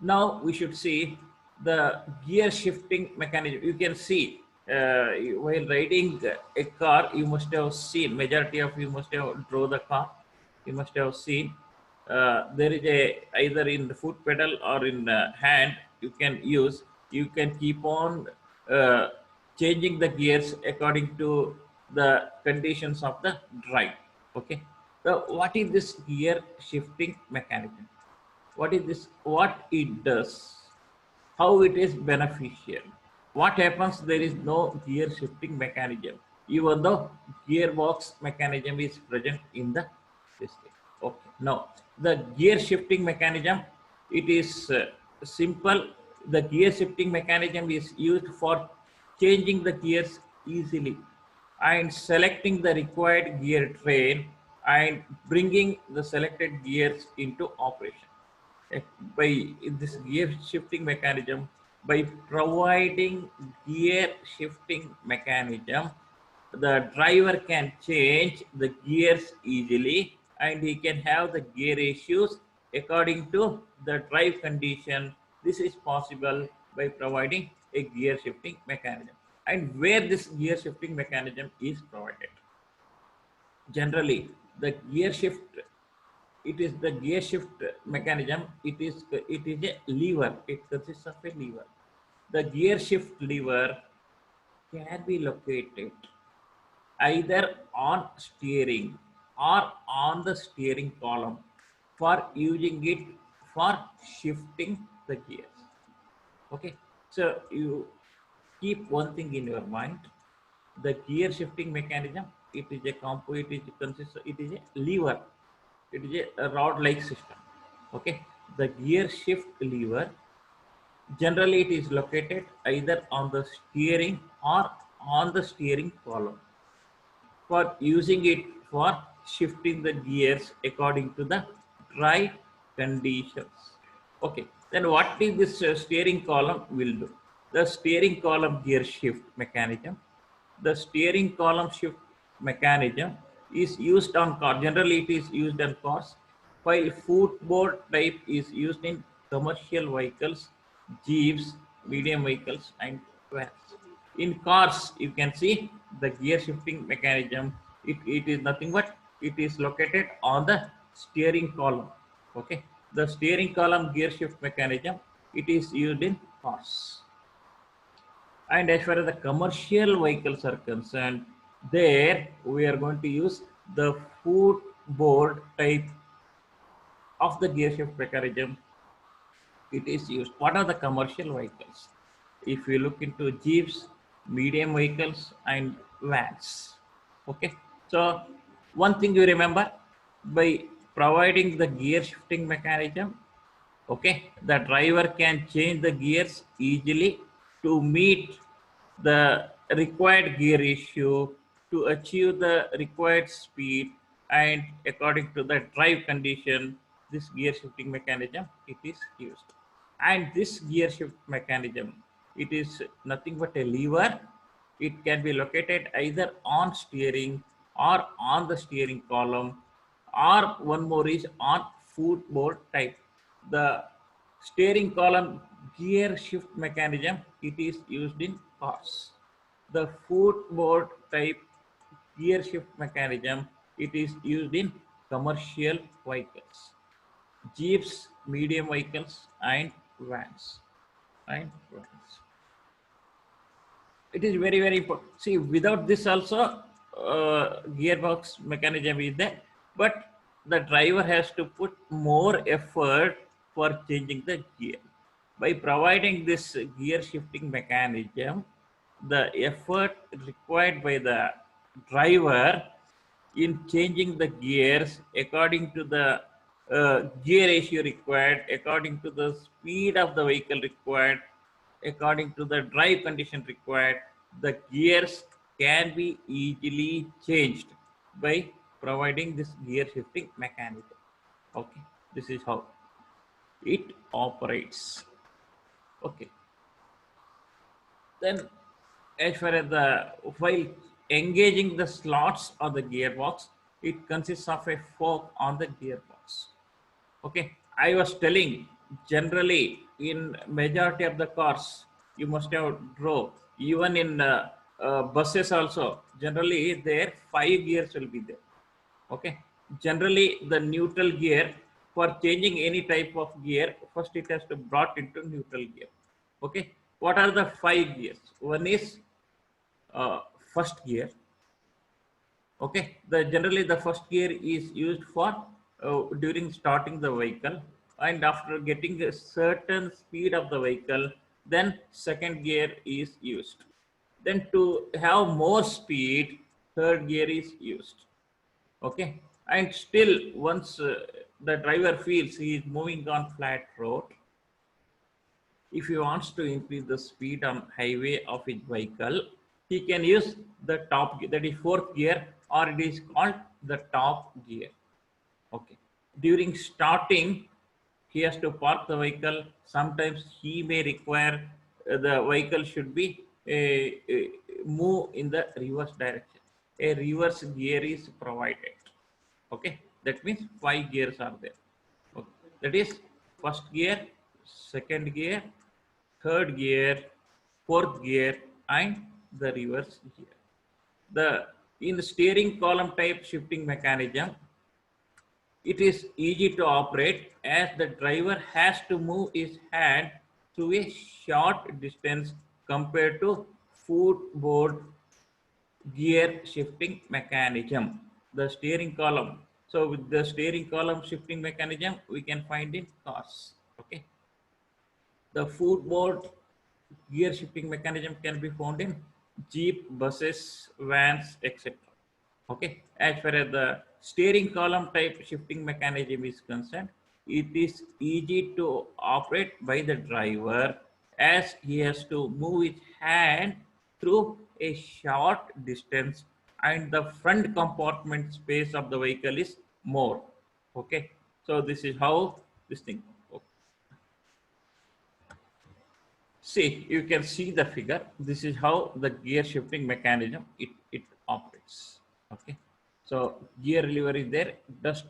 Now we should see the gear shifting mechanism. You can see while riding a car, you must have seen, majority of you must have drove the car. You must have seen there is a either in the foot pedal or in hand you can use. You can keep on uh, changing the gears according to the conditions of the drive. Okay. So what is this gear shifting mechanism? What is this? What it does? How it is beneficial? What happens? There is no gear shifting mechanism, even though gearbox mechanism is present in the system. Okay. Now the gear shifting mechanism, it is simple. The gear shifting mechanism is used for changing the gears easily and selecting the required gear train and bringing the selected gears into operation. By this gear shifting mechanism, by providing gear shifting mechanism, the driver can change the gears easily and he can have the gear ratios according to the drive condition. This is possible by providing a gear shifting mechanism. And where this gear shifting mechanism is provided, generally the gear shift, it is the gear shift mechanism, it is a lever, it consists of a lever. The gear shift lever can be located either on steering or on the steering column for using it for shifting the gears. Okay, so you keep one thing in your mind: the gear shifting mechanism, it is a compo, it is consists, it is a lever, it is a rod like system. Okay, the gear shift lever, generally it is located either on the steering or on the steering column for using it for shifting the gears according to the drive conditions. Okay, then what is this steering column will do? The steering column gear shift mechanism, the steering column shift mechanism is used on car. Generally, it is used on cars, while footboard type is used in commercial vehicles, jeeps, medium vehicles, and vans. In cars, you can see the gear shifting mechanism. It is nothing but it is located on the steering column. Okay, the steering column gear shift mechanism, it is used in cars. And as far as the commercial vehicles are concerned, there we are going to use the footboard type of the gear shift mechanism. It is used. What are the commercial vehicles? If you look into jeeps, medium vehicles, and vans. Okay. So one thing you remember, by providing the gear shifting mechanism, okay, the driver can change the gears easily to meet the required gear ratio, to achieve the required speed, and according to the drive condition, this gear shifting mechanism, it is used. And this gear shift mechanism, it is nothing but a lever. It can be located either on steering or on the steering column, or one more is on footboard type. The steering column gear shift mechanism, it is used in cars. The footboard type gear shift mechanism, it is used in commercial vehicles, jeeps, medium vehicles, and vans. And vans. It is very, very important. See, without this also, gearbox mechanism is there, but the driver has to put more effort for changing the gear. By providing this gear shifting mechanism, the effort required by the driver in changing the gears according to the gear ratio required, according to the speed of the vehicle required, according to the drive condition required, the gears can be easily changed by providing this gear shifting mechanism. Okay, this is how it operates. Okay, then as far as the, while engaging the slots of the gearbox, it consists of a fork on the gearbox. Okay, I was telling generally in majority of the cars you must have drove, even in buses also, generally there 5 gears will be there. Okay, generally the neutral gear, for changing any type of gear, first it has to brought into neutral gear. Okay, what are the 5 gears? One is uh, first gear. Okay, the generally the first gear is used for during starting the vehicle, and after getting a certain speed of the vehicle, then second gear is used. Then to have more speed, third gear is used. Okay, and still once the driver feels he is moving on flat road, if he wants to increase the speed on highway of his vehicle, he can use the top gear, that is fourth gear, or it is called the top gear. Okay, during starting he has to park the vehicle. Sometimes he may require the vehicle should be move in the reverse direction. A reverse gear is provided. Okay, that means 5 gears are there. Okay. That is first gear, second gear, third gear, fourth gear, and the reverse gear. The in the steering column type shifting mechanism, it is easy to operate as the driver has to move his hand through a short distance compared to footboard gear shifting mechanism. The steering column. So with the steering column shifting mechanism, we can find in cars. Okay. The footboard gear shifting mechanism can be found in Jeep, buses, vans, etc. Okay, as far as the steering column type shifting mechanism is concerned, it is easy to operate by the driver as he has to move his hand through a short distance, and the front compartment space of the vehicle is more. Okay, so this is how this thing. See, you can see the figure. This is how the gear shifting mechanism it operates. Okay. So gear lever is there, dust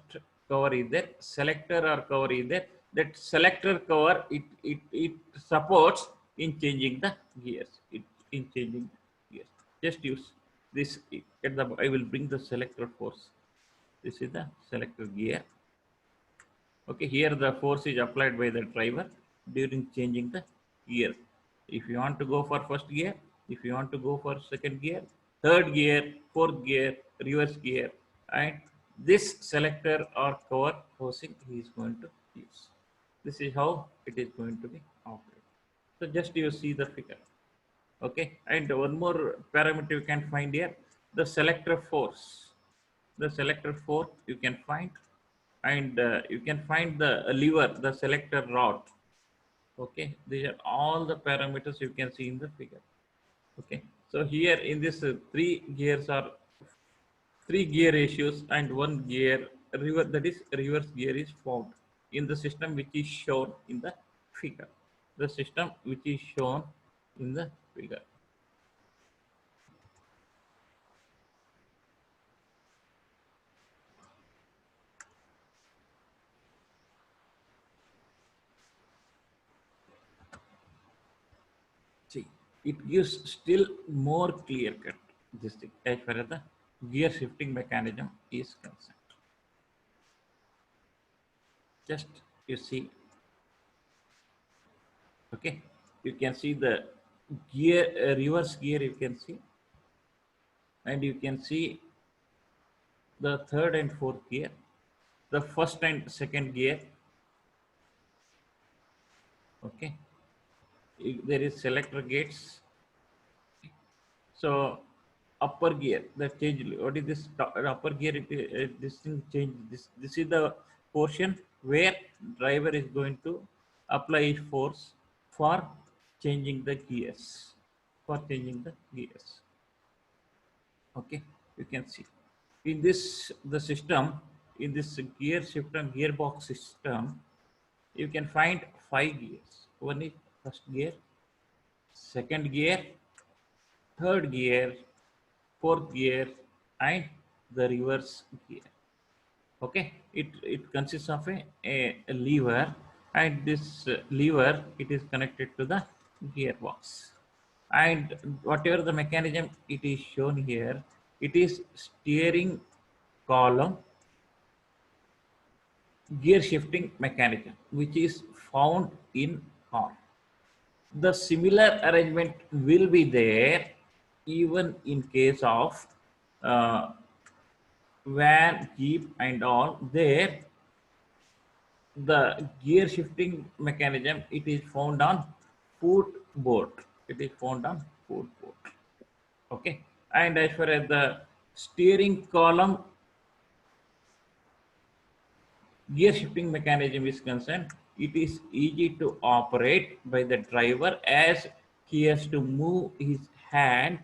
cover is there, selector or cover is there. That selector cover it supports in changing the gears. It in changing gears. Just use this at the I will bring the selector force. This is the selector gear. Okay, here the force is applied by the driver during changing the gear. If you want to go for first gear, if you want to go for second gear, third gear, fourth gear, reverse gear, and this selector or cover housing he is going to use. This is how it is going to be operated. So just you see the figure. Okay, and one more parameter you can find here, the selector force. The selector force you can find, and you can find the lever, the selector rod. Okay, these are all the parameters you can see in the figure. Okay, so here in this three gears are 3 gear ratios, and one gear reverse, that is reverse gear, is found in the system which is shown in the figure. The system which is shown in the figure. See, it gives still more clear cut this thing as far as the gear shifting mechanism is concerned. Just you see, okay, you can see the gear, reverse gear you can see, and you can see the third and fourth gear, the first and second gear. Okay, there is selector gates. So upper gear, the change, what is this upper gear, this thing change, this is the portion where driver is going to apply his force for changing the gears, for changing the gears. Okay, you can see in this the system, in this gear shift and gearbox system, you can find 5 gears. One is first gear, second gear, third gear, fourth gear, and the reverse gear. Okay, it consists of a lever. and this lever, it is connected to the gearbox. And whatever the mechanism it is shown here, it is steering column gear shifting mechanism, which is found in car. The similar arrangement will be there even in case of uh, van, jeep, and all. There, the gear shifting mechanism, it is found on footboard. It is found on footboard. Okay, and as far as the steering column gear shifting mechanism is concerned, it is easy to operate by the driver as he has to move his hand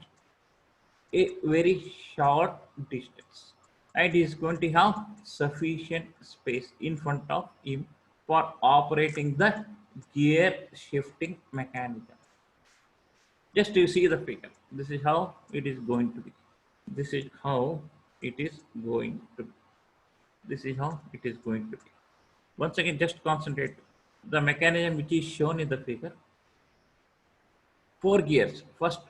a very short distance, and he is going to have sufficient space in front of him for operating the gear shifting mechanism. Just to see the figure, this is how it is going to be. This is how it is going to be. This is how it is going to be. Once again, just concentrate. The mechanism which is shown in the figure, 4 gears: first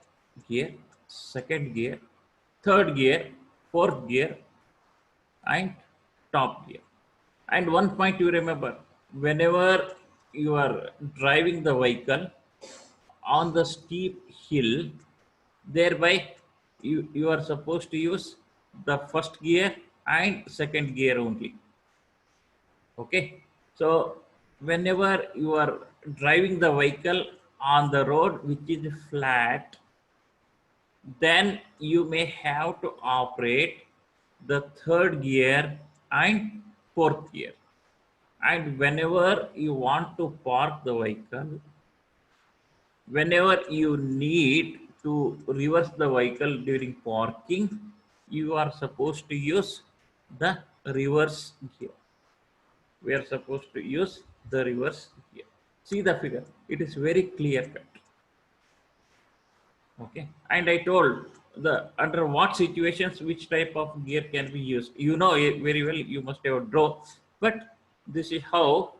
gear, second gear, third gear, fourth gear, and top gear. And one point you remember, whenever you are driving the vehicle on the steep hill, thereby you are supposed to use the first gear and second gear only. Okay, so whenever you are driving the vehicle on the road which is flat, then you may have to operate the third gear and fourth gear. And whenever you want to park the vehicle, whenever you need to reverse the vehicle during parking, you are supposed to use the reverse gear. We are supposed to use the reverse gear. See the figure, it is very clear cut. Okay, and I told the under what situations which type of gear can be used. You know it very well, you must have drawn, but this is how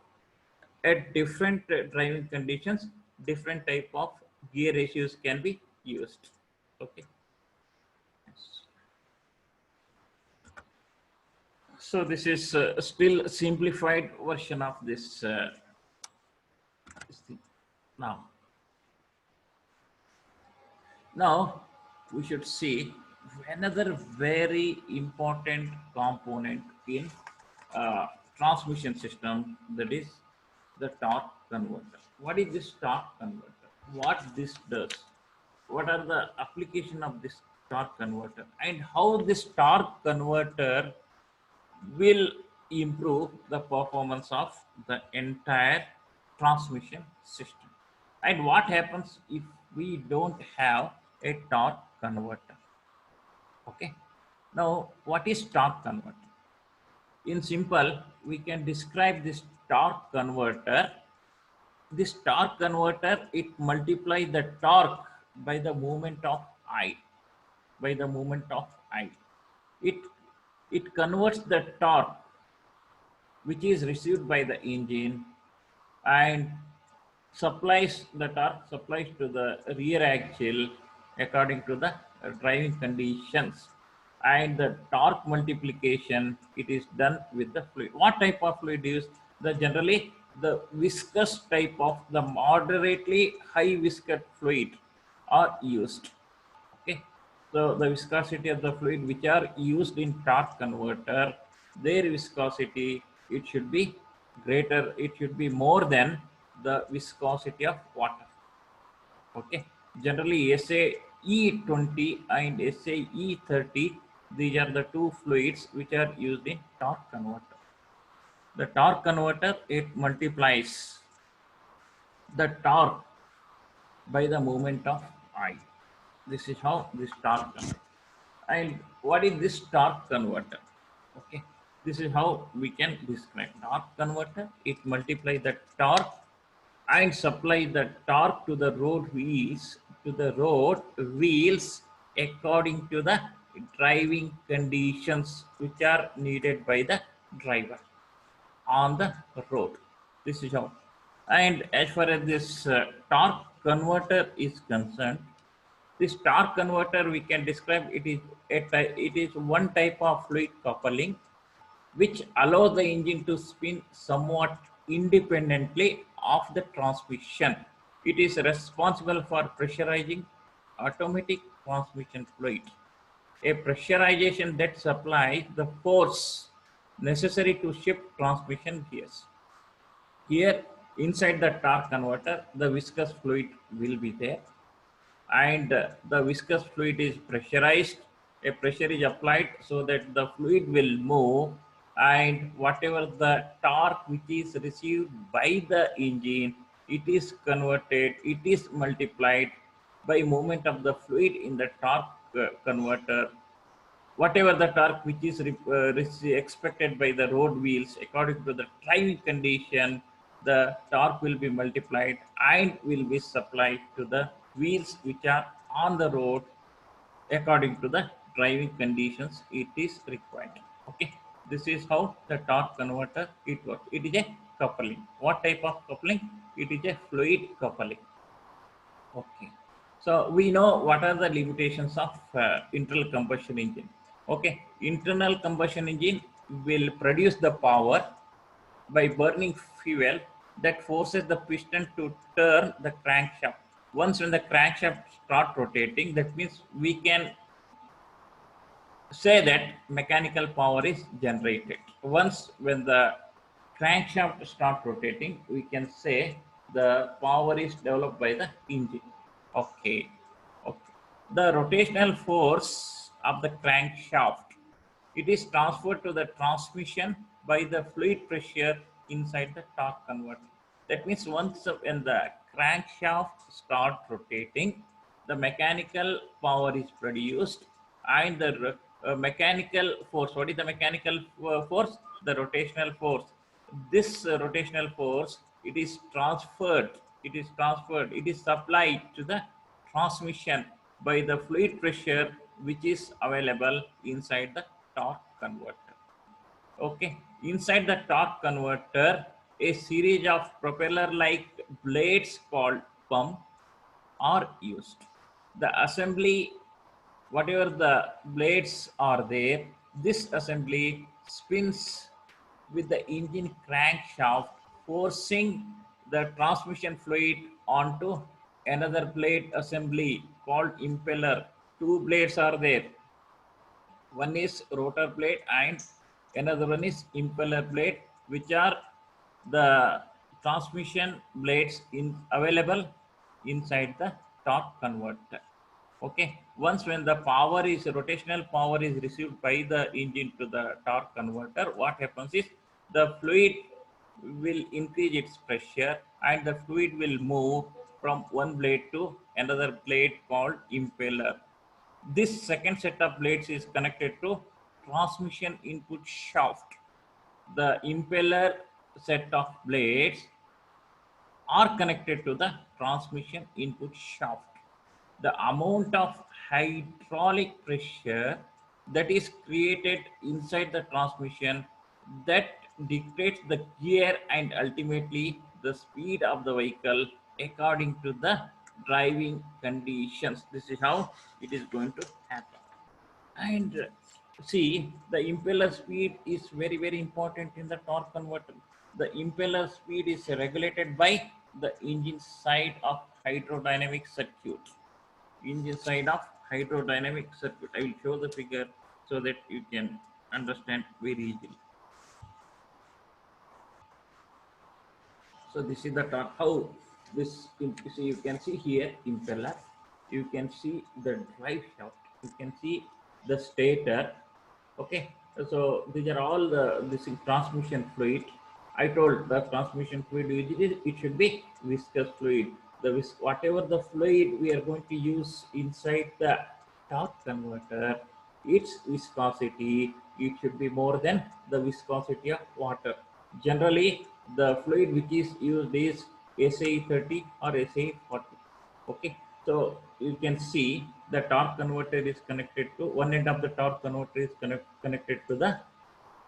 at different driving conditions, different type of gear ratios can be used. Okay. So this is still simplified version of this thing. Now we should see another very important component in transmission system, that is the torque converter. What is this torque converter? What this does? What are the application of this torque converter, and how this torque converter will improve the performance of the entire transmission system? And what happens if we don't have a torque converter? Okay, now what is torque converter? In simple, we can describe this torque converter. This torque converter, it multiplies the torque by the moment of I. By the moment of I, it converts the torque which is received by the engine and supplies the torque supplies to the rear axle according to the driving conditions, and the torque multiplication, it is done with the fluid. What type of fluid is the generally the viscous type of the moderately high viscous fluid are used. Okay, so the viscosity of the fluid which are used in torque converter, their viscosity, it should be greater, it should be more than the viscosity of water. Okay, generally SAE20 and SAE30, these are the two fluids which are used in torque converter. The torque converter, it multiplies the torque by the moment of I. This is how this torque converter. And what is this torque converter? Okay, this is how we can describe torque converter. It multiplies the torque and supply the torque to the road wheels according to the driving conditions which are needed by the driver on the road. This is how. And as far as this torque converter is concerned, this torque converter we can describe it is one type of fluid coupling which allows the engine to spin somewhat independently of the transmission. It is responsible for pressurizing automatic transmission fluid, a pressurization that supplies the force necessary to shift transmission gears. Here, inside the torque converter, the viscous fluid will be there, and the viscous fluid is pressurized. A pressure is applied so that the fluid will move, and whatever the torque which is received by the engine, it is converted, it is multiplied by movement of the fluid in the torque converter. Whatever the torque which is expected by the road wheels according to the driving condition, the torque will be multiplied and will be supplied to the wheels which are on the road according to the driving conditions it is required. Okay, this is how the torque converter it works. It is a coupling. What type of coupling? It is a fluid coupling. Okay, so we know what are the limitations of internal combustion engine. Okay, internal combustion engine will produce the power by burning fuel that forces the piston to turn the crankshaft. Once when the crankshaft start rotating, that means we can say that mechanical power is generated. Once when the crankshaft start rotating, we can say the power is developed by the engine. Okay, okay. The rotational force of the crankshaft, it is transferred to the transmission by the fluid pressure inside the torque converter. That means once when the crankshaft start rotating, the mechanical power is produced, and the mechanical force. What is the mechanical force? The rotational force. This rotational force, it is transferred. It is supplied to the transmission by the fluid pressure which is available inside the torque converter. Okay, inside the torque converter, a series of propeller-like blades called pump are used. The assembly, whatever the blades are there, this assembly spins with the engine crankshaft, forcing the transmission fluid onto another blade assembly called impeller. Two blades are there. One is rotor blade and another one is impeller blade, which are the transmission blades available inside the torque converter. Okay, once when the power is rotational power is received by the engine to the torque converter, what happens is the fluid will increase its pressure and the fluid will move from one blade to another blade called impeller. This second set of blades is connected to transmission input shaft. The impeller set of blades are connected to the transmission input shaft. The amount of hydraulic pressure that is created inside the transmission, that dictates the gear and ultimately the speed of the vehicle according to the driving conditions. This is how it is going to happen. And see, the impeller speed is very, very important in the torque converter. The impeller speed is regulated by the engine side of hydrodynamic circuit. Engine side of hydrodynamic circuit. I will show the figure so that you can understand very easily. So this is the torque. How this, see, you can see here impeller. You can see the drive shaft. You can see the stator. Okay, so these are all this is transmission fluid. I told the transmission fluid it should be viscous fluid. Whatever the fluid we are going to use inside the torque converter, its viscosity, it should be more than the viscosity of water. Generally, the fluid which is used is SAE 30 or SAE 40. Okay, so you can see the torque converter is connected to one end of the torque converter is connected to the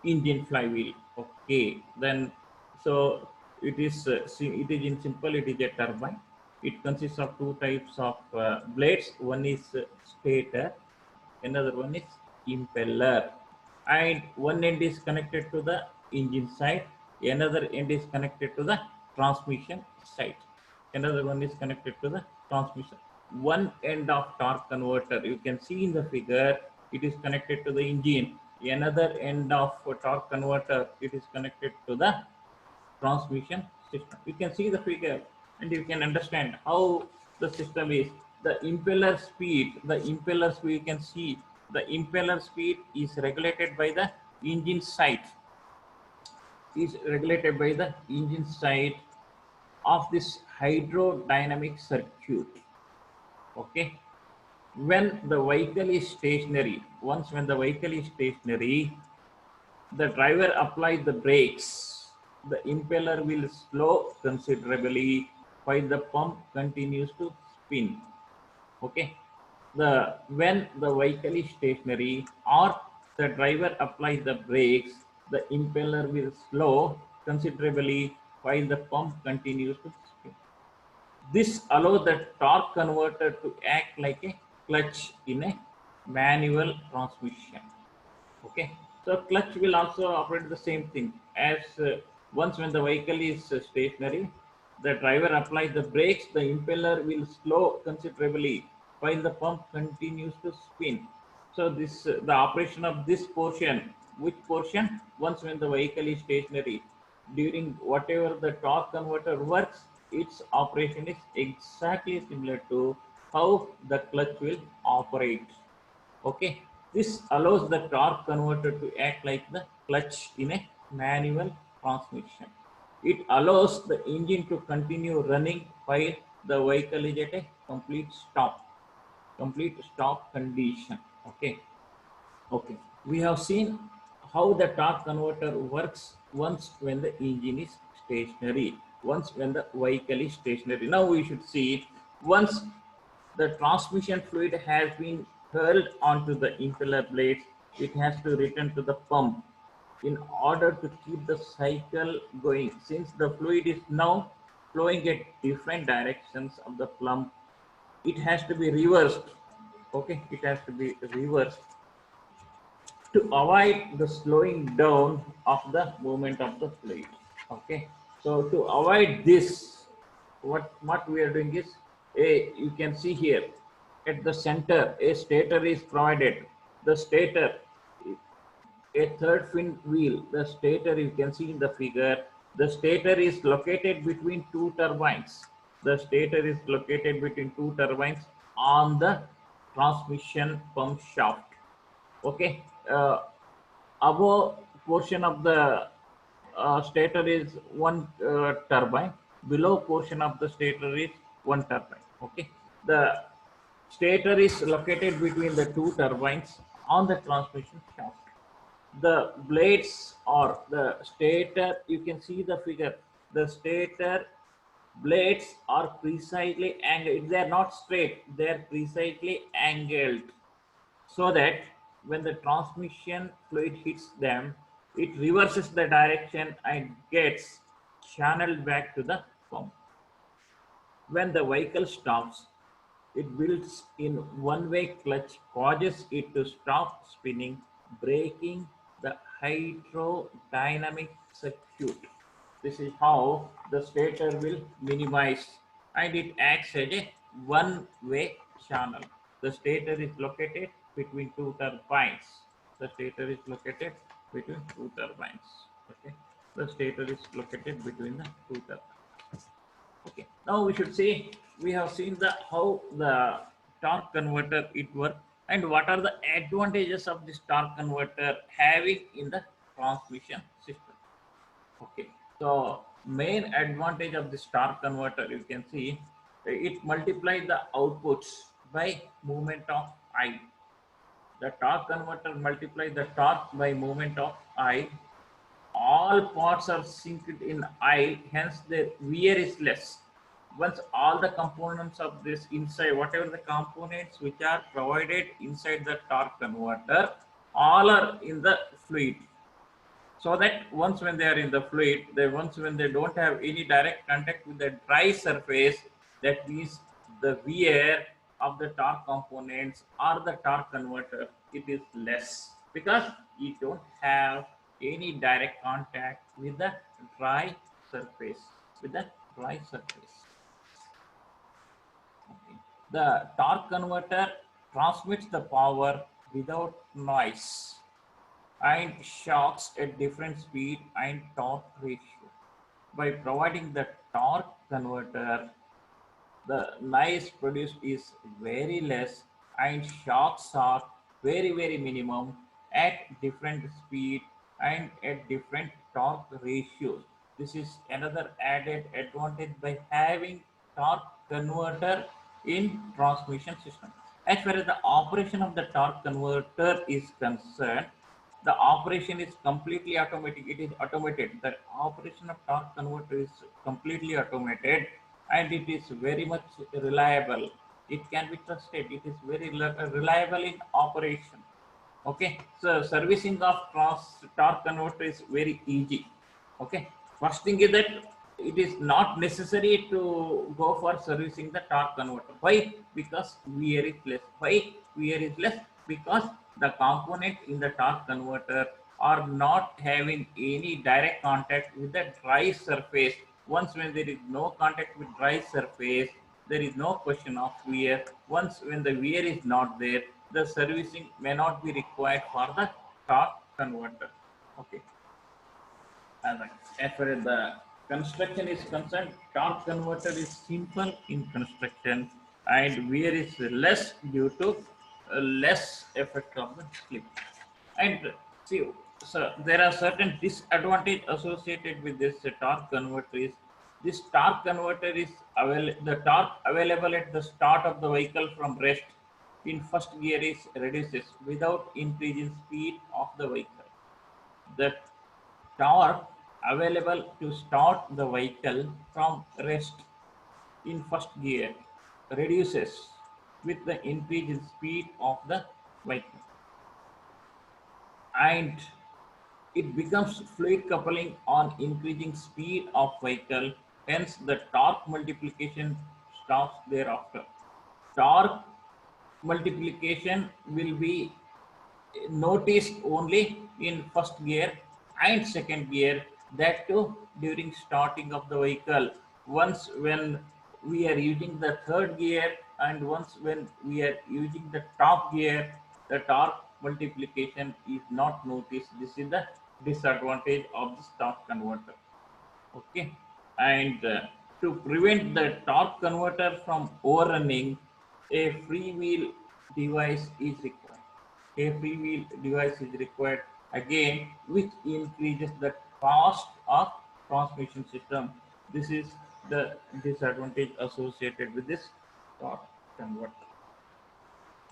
engine flywheel. Okay, then so it is in simple, it is a turbine. It consists of two types of blades. One is stator, another one is impeller, and one end is connected to the engine side, another end is connected to the transmission side, another one is connected to the transmission. One end of torque converter, you can see in the figure, it is connected to the engine. Another end of torque converter, it is connected to the transmission system. You can see the figure and you can understand how the system is. The impeller speed, you can see the impeller speed is regulated by the engine side, of this hydrodynamic circuit. Okay. When the vehicle is stationary, when the vehicle is stationary, the driver applies the brakes, the impeller will slow considerably while the pump continues to spin. Okay. When the vehicle is stationary or the driver applies the brakes, the impeller will slow considerably while the pump continues to spin. This allows the torque converter to act like a clutch in a manual transmission. Okay, so clutch will also operate the same thing as once when the vehicle is stationary, the driver applies the brakes, the impeller will slow considerably while the pump continues to spin. So this the operation of this portion, which portion? Once when the vehicle is stationary, during whatever the torque converter works, its operation is exactly similar to how the clutch will operate. Okay, this allows the torque converter to act like the clutch in a manual transmission. It allows the engine to continue running while the vehicle is at a complete stop condition. Okay. Okay, we have seen how the torque converter works once when the engine is stationary, once when the vehicle is stationary. Now we should see once the transmission fluid has been hurled onto the impeller blades, it has to return to the pump in order to keep the cycle going. Since the fluid is now flowing at different directions of the pump, it has to be reversed. Okay, it has to be reversed to avoid the slowing down of the movement of the fluid. Okay, so to avoid this, what we are doing is, you can see here at the center a stator is provided. The stator, a third fin wheel, the stator, you can see in the figure, the stator is located between two turbines. The stator is located between two turbines on the transmission pump shaft. Okay, above portion of the stator is one turbine, below portion of the stator is one turbine. Okay, the stator is located between the two turbines on the transmission shaft. The blades or the stator, you can see the figure, the stator blades are precisely angled. They are not straight, they are precisely angled, so that when the transmission fluid hits them, it reverses the direction and gets channeled back to the pump. When the vehicle stops, it builds in one-way clutch, causes it to stop spinning, breaking the hydrodynamic circuit. This is how the stator will minimize, and it acts as a one-way channel. The stator is located between two turbines. The stator is located between two turbines. Okay. The stator is located between the two turbines. Okay. Now we should see, we have seen the how the torque converter it works and what are the advantages of this torque converter having in the transmission system. Okay. So main advantage of this torque converter, you can see it multiplies the outputs by movement of I. The torque converter multiplies the torque by movement of I. All parts are synced in I, hence their wear is less. Once all the components of this inside, whatever the components which are provided inside the torque converter, all are in the fluid. so that once when they are in the fluid, once when they don't have any direct contact with the dry surface, that means the wear of the torque components or the torque converter, it is less because you don't have any direct contact with the dry surface. With the dry surface. Okay. The torque converter transmits the power without noise and shocks at different speed and torque ratio. By providing the torque converter, the noise produced is very less and shocks are very minimum at different speed and at different torque ratios. This is another added advantage by having torque converter in transmission system. As far as the operation of the torque converter is concerned, the operation is completely automatic. It is automated. The operation of torque converter is completely automated and it is very much reliable. It can be trusted. It is very reliable in operation. Okay, so servicing of torque converter is very easy. Okay, first thing is that it is not necessary to go for servicing the torque converter. Why? Because wear is less. Why wear is less? Because the component in the torque converter are not having any direct contact with the dry surface. Once when there is no contact with dry surface, there is no question of wear. Once when the wear is not there, the servicing may not be required for the torque converter. Okay. As far as the construction is concerned, torque converter is simple in construction and wear is less due to less effect of the slip. And see, so there are certain disadvantages associated with this torque converter. Is this torque converter is the torque available at the start of the vehicle from rest in first gear is reduces without increasing speed of the vehicle. The torque available to start the vehicle from rest in first gear reduces with the increase in speed of the vehicle, and it becomes fluid coupling on increasing speed of vehicle, hence the torque multiplication stops thereafter. Torque multiplication will be noticed only in first gear and second gear, that too during starting of the vehicle. Once when we are using the third gear and once when we are using the top gear, the torque multiplication is not noticed. This is the disadvantage of the torque converter. Okay, and to prevent the torque converter from overrunning, a freewheel device is required. A freewheel device is required again, which increases the cost of transmission system. This is the disadvantage associated with this torque converter.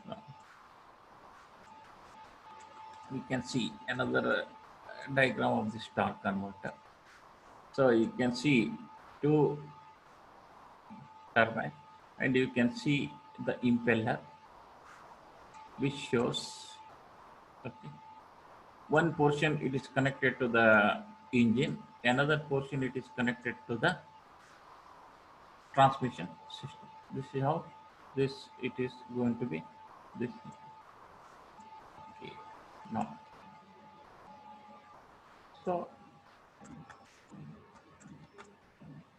Now, we can see another diagram of this torque converter. So you can see two turbine and you can see the impeller which shows, okay, one portion it is connected to the engine, another portion it is connected to the transmission system. This is how this it is going to be. This, okay, now so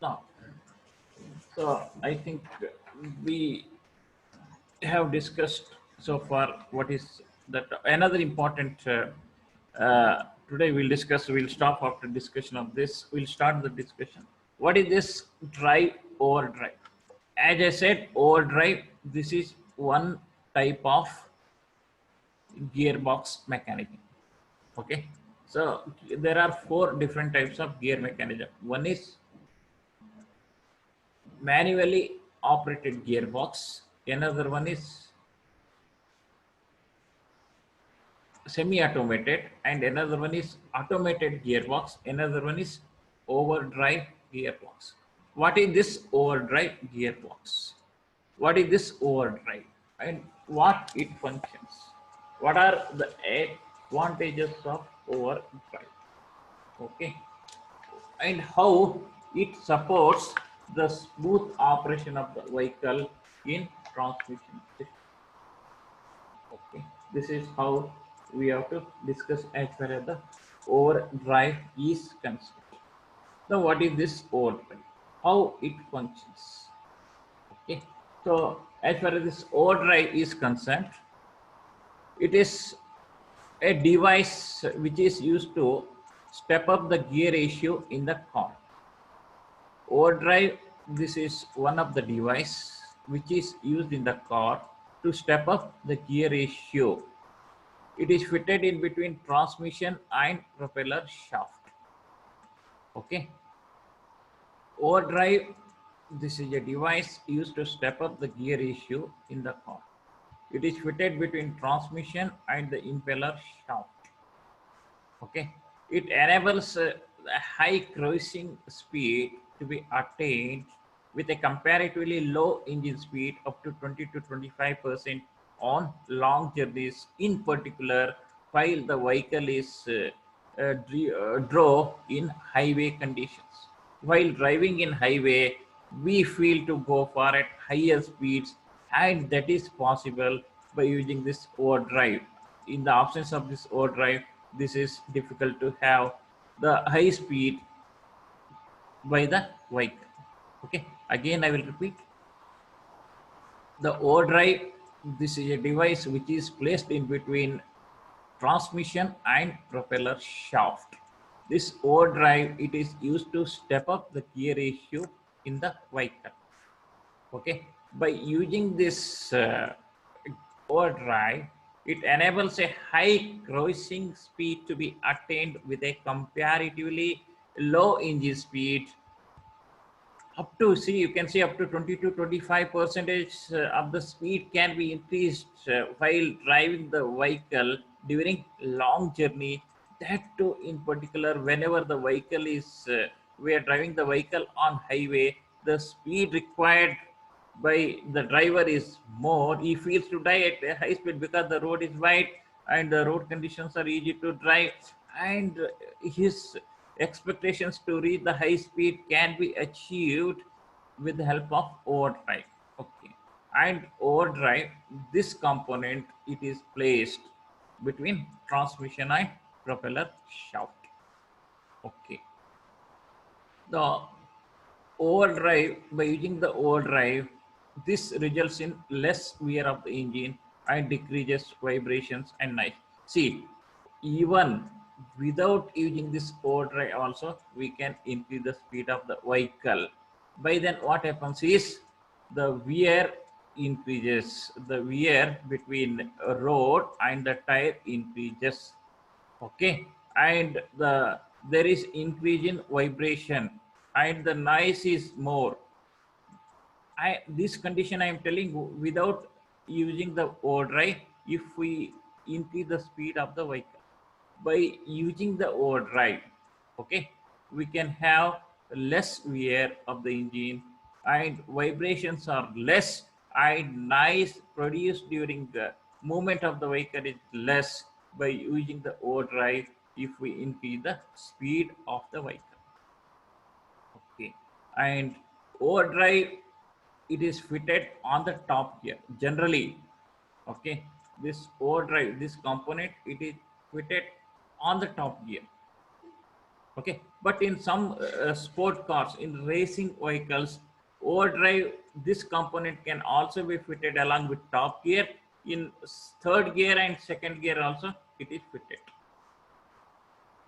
now so I think we have discussed so far what is that. Another important today we'll stop after discussion of this, we'll start the discussion. What is this drive overdrive? As I said, overdrive, this is one type of gearbox mechanism. Okay, so there are four different types of gear mechanism. One is manually operated gearbox, another one is semi-automated, and another one is automated gearbox, another one is overdrive gearbox. What is this overdrive gearbox? What is this overdrive and what it functions? What are the advantages of overdrive? Okay, and how it supports the smooth operation of the vehicle in transmission system. Okay, this is how we have to discuss as far as the overdrive is concerned. Now, what is this overdrive? How it functions? Okay, so as far as this overdrive is concerned, it is a device which is used to step up the gear ratio in the car. Overdrive, this is one of the device which is used in the car to step up the gear ratio. It is fitted in between transmission and propeller shaft. Okay. Overdrive, this is a device used to step up the gear ratio in the car. It is fitted between transmission and the impeller shaft. Okay. It enables a high cruising speed to be attained with a comparatively low engine speed up to 20 to 25% on long journeys, in particular while the vehicle is drove in highway conditions. While driving in highway, we feel to go far at higher speeds, and that is possible by using this overdrive. In the absence of this overdrive, this is difficult to have the high speed by the vehicle. Okay, again I will repeat. The overdrive, this is a device which is placed in between transmission and propeller shaft. This overdrive, it is used to step up the gear ratio in the vehicle. Okay, by using this overdrive, it enables a high cruising speed to be attained with a comparatively low engine speed. Up to, see, you can see up to 20 to 25 percentage of the speed can be increased while driving the vehicle during long journey. That too, in particular, whenever the vehicle is we are driving the vehicle on highway, the speed required by the driver is more. He feels to drive at a high speed because the road is wide and the road conditions are easy to drive, and his expectations to reach the high speed can be achieved with the help of overdrive. Okay, and overdrive, this component, it is placed between transmission and propeller shaft. Okay, the overdrive, by using the overdrive, this results in less wear of the engine and decreases vibrations and noise. See, even without using this overdrive also we can increase the speed of the vehicle. By then what happens is the wear increases, the wear between road and the tire increases. Okay, and there is increase in vibration and the noise is more. This condition I am telling you, without using the overdrive, if we increase the speed of the vehicle by using the overdrive, okay, we can have less wear of the engine and vibrations are less and noise produced during the movement of the vehicle is less by using the overdrive if we increase the speed of the vehicle. Okay, and overdrive, it is fitted on the top gear generally. Okay, this overdrive, this component, it is fitted on the top gear. Okay, but in some sport cars, in racing vehicles, overdrive, this component can also be fitted along with top gear. In third gear and second gear also it is fitted,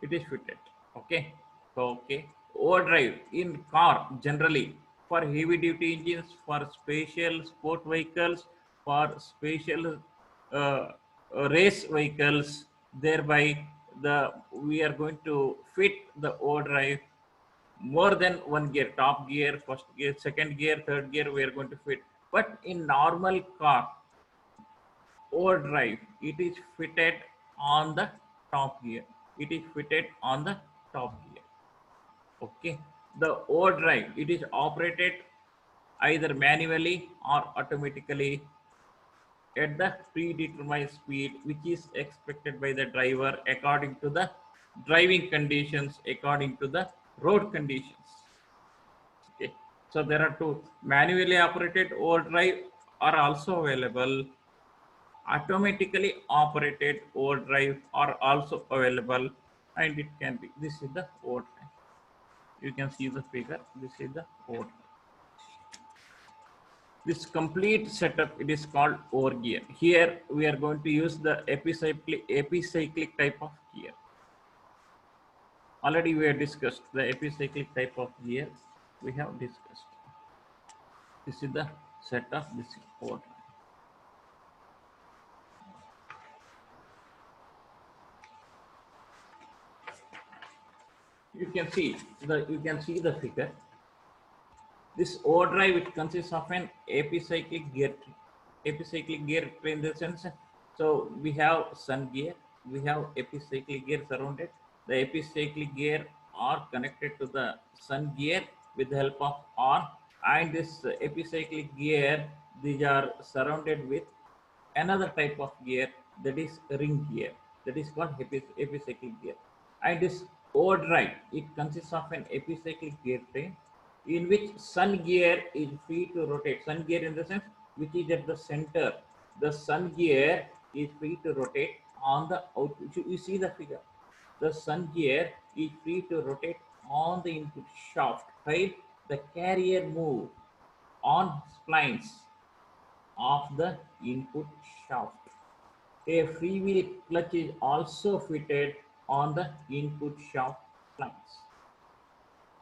it is fitted. Okay, okay, overdrive in car generally for heavy duty engines, for special sport vehicles, for special race vehicles. Thereby the we are going to fit the overdrive more than one gear, top gear, first gear, second gear, third gear, we are going to fit. But in normal car overdrive, it is fitted on the top gear, it is fitted on the top gear. Okay, the overdrive, it is operated either manually or automatically at the predetermined speed which is expected by the driver according to the driving conditions according to the road conditions. Okay, so there are two manually operated overdrive are also available. Automatically operated overdrive are also available, and it can be. This is the overdrive. You can see the figure. This is the overdrive. This complete setup, it is called over gear. Here we are going to use the epicyclic type of gear. Already we have discussed the epicyclic type of gear. We have discussed. This is the setup. This is overdrive. You can see the figure. This overdrive, it consists of an epicyclic gear tree. Epicyclic gear tree in the sense, so we have sun gear, we have epicyclic gear surrounded. The epicyclic gear are connected to the sun gear with the help of arm, and this epicyclic gear, these are surrounded with another type of gear, that is ring gear, that is called epicyclic gear. And this overdrive, it consists of an epicyclic gear train in which sun gear is free to rotate. Sun gear in the sense which is at the center. The sun gear is free to rotate on the output. You see the figure. The sun gear is free to rotate on the input shaft while the carrier move on splines of the input shaft. A freewheel clutch is also fitted on the input shaft splines.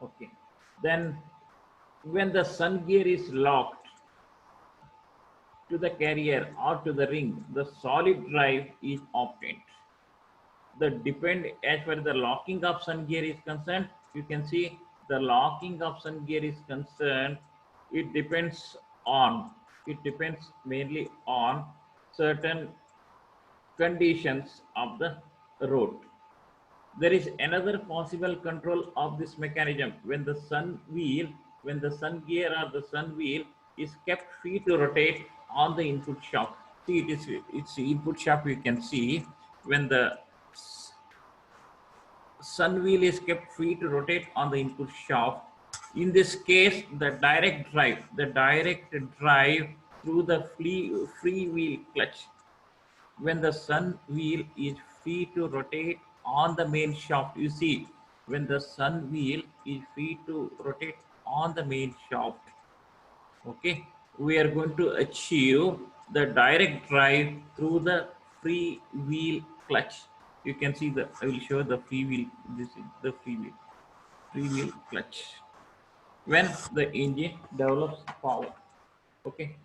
Okay. Then when the sun gear is locked to the carrier or to the ring, the solid drive is obtained. The depend as far as the locking of sun gear is concerned, you can see the locking of sun gear is concerned, it depends mainly on certain conditions of the road. There is another possible control of this mechanism when the when the sun gear or the sun wheel is kept free to rotate on the input shaft. See, it's input shaft. You can see when the sun wheel is kept free to rotate on the input shaft. In this case, the direct drive through the free wheel clutch, when the sun wheel is free to rotate on the main shaft. You see, when the sun wheel is free to rotate on the main shaft, okay, we are going to achieve the direct drive through the free wheel clutch. You can see I will show the free wheel. This is the free wheel clutch. When the engine develops power, okay,